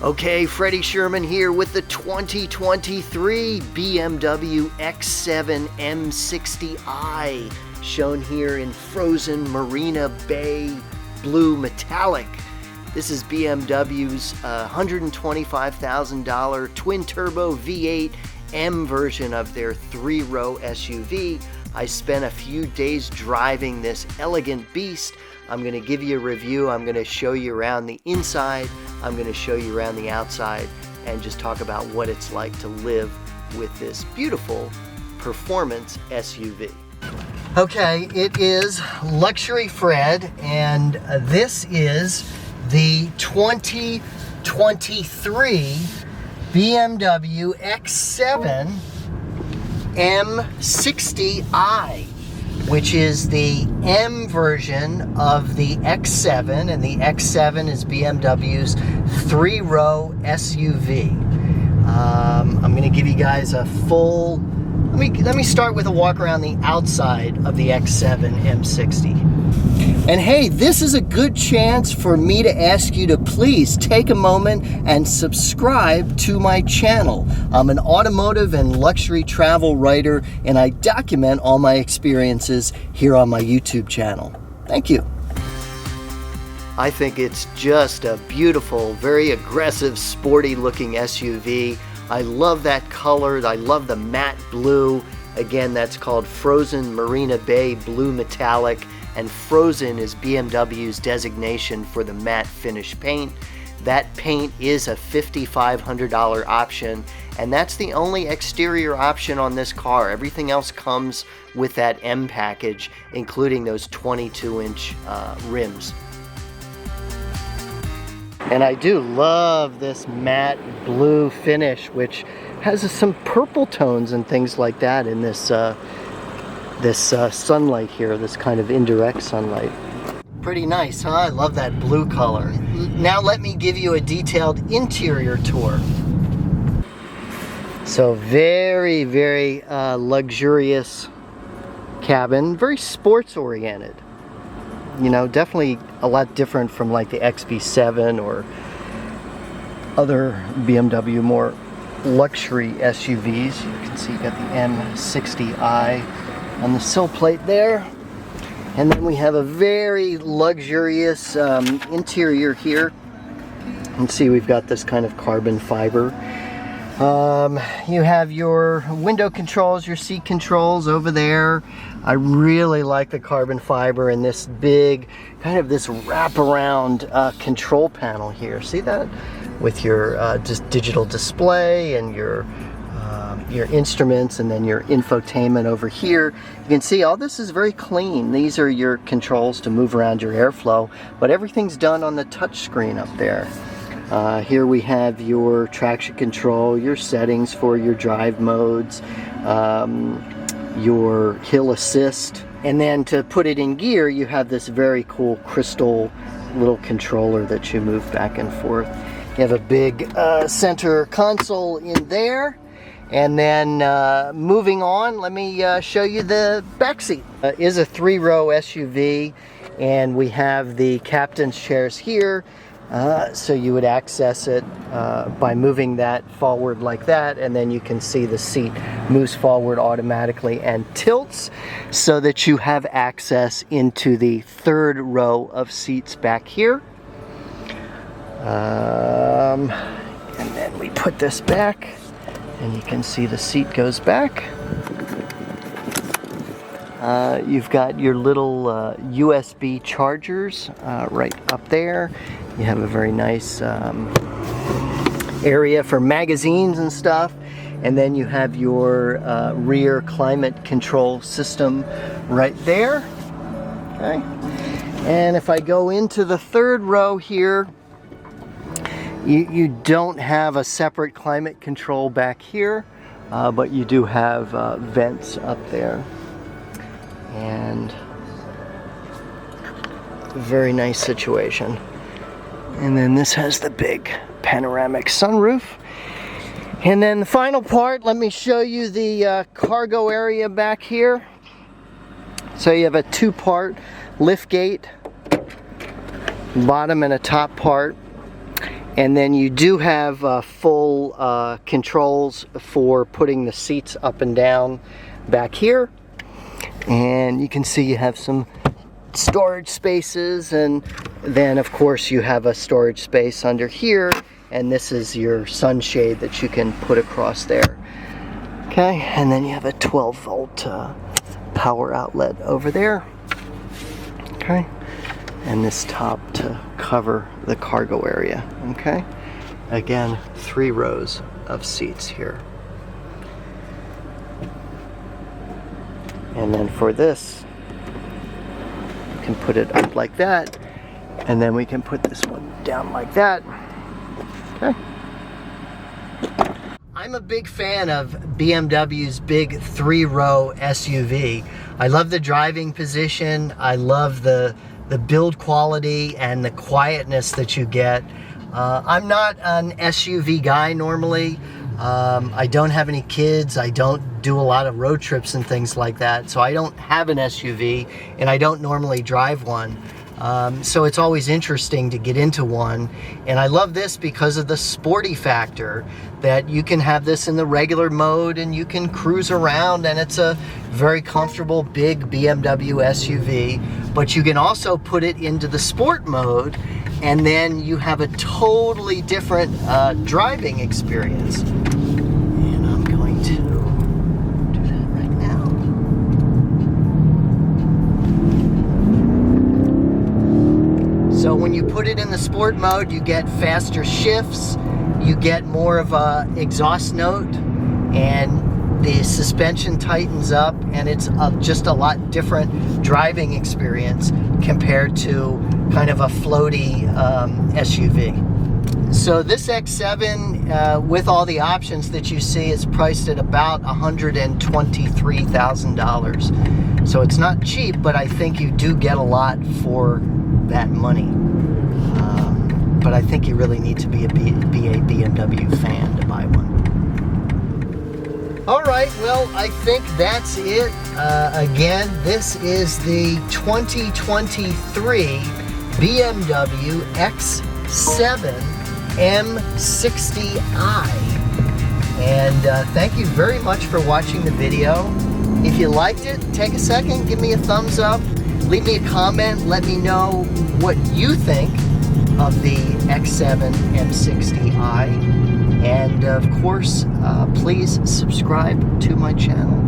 Okay, Freddy Sherman here with the 2023 BMW X7 M60i, shown here in Frozen Marina Blue Metallic. This is BMW's $125,000 twin-turbo V8 M version of their three-row SUV. I spent a few days driving this elegant beast. I'm going to give you a review. I'm going to show you around the inside. I'm going to show you around the outside and just talk about what it's like to live with this beautiful performance SUV. Okay, it is Luxury Fred, and this is the 2023 BMW X7 M60i, which is the M version of the X7, and the X7 is BMW's three-row SUV. I'm going to give you guys a full. Let me start with a walk around the outside of the X7 M60. And hey, this is a good chance for me to ask you to please take a moment and subscribe to my channel. I'm an automotive and luxury travel writer, and I document all my experiences here on my YouTube channel. Thank you. I think it's just a beautiful, very aggressive, sporty looking SUV. I love that color. I love the matte blue. Again, that's called Frozen Marina Blue Metallic. And Frozen is BMW's designation for the matte finish paint. That paint is a $5,500 option, and that's the only exterior option on this car. Everything else comes with that M package, including those 22-inch rims. And I do love this matte blue finish, which has some purple tones and things like that in this sunlight here, this kind of indirect sunlight. Pretty nice, huh? I love that blue color. Now let me give you a detailed interior tour. So very, very luxurious cabin, very sports oriented. You know, definitely a lot different from like the XB7 or other BMW more luxury SUVs. You can see you got the M60i on the sill plate there, and then we have a very luxurious interior here. You can see we've got this kind of carbon fiber. You have your window controls, your seat controls over there. I really like the carbon fiber and this big kind of this wraparound control panel here. See that? With your just digital display and your instruments, and then your infotainment over here. You can see all this is very clean. These are your controls to move around your airflow, but everything's done on the touch screen up there. Here we have your traction control, your settings for your drive modes, your hill assist, and then to put it in gear you have this very cool crystal little controller that you move back and forth. You have a big center console in there. And then moving on, let me show you the back seat. It is a three-row SUV, and we have the captain's chairs here. So you would access it by moving that forward like that, and then you can see the seat moves forward automatically and tilts so that you have access into the third row of seats back here. And then we put this back, and you can see the seat goes back. You've got your little USB chargers right up there. You have a very nice area for magazines and stuff. And then you have your rear climate control system right there. Okay. And if I go into the third row here, you don't have a separate climate control back here, but you do have vents up there. And a very nice situation. And then this has the big panoramic sunroof. And then the final part, let me show you the cargo area back here. So you have a two-part lift gate, bottom and a top part. And then you do have full controls for putting the seats up and down back here. And you can see you have some storage spaces, and then of course you have a storage space under here, and this is your sunshade that you can put across there. Okay, and then you have a 12-volt power outlet over there. Okay. And this top to cover the cargo area. Okay, again, 3 rows of seats here. And then for this, you can put it up like that, and then we can put this one down like that. Okay. I'm a big fan of BMW's big 3-row SUV. I love the driving position. I love the build quality and the quietness that you get. I'm not an SUV guy normally. I don't have any kids. I don't do a lot of road trips and things like that. So I don't have an SUV, and I don't normally drive one. So it's always interesting to get into one. And I love this because of the sporty factor, that you can have this in the regular mode and you can cruise around, and it's a very comfortable big BMW SUV. But you can also put it into the sport mode, and then you have a totally different driving experience. And I'm going to do that right now. So when you put it in the sport mode, you get faster shifts, you get more of a exhaust note, and the suspension tightens up, and it's just a lot different driving experience compared to kind of a floaty SUV. So this X7, with all the options that you see, is priced at about $123,000. So it's not cheap, but I think you do get a lot for that money. But I think you really need to be a BMW fan to buy one. All right, well, I think that's it. Again, this is the 2023 BMW X7 M60i. And thank you very much for watching the video. If you liked it, take a second, give me a thumbs up, leave me a comment, let me know what you think of the X7 M60i. And of course, please subscribe to my channel.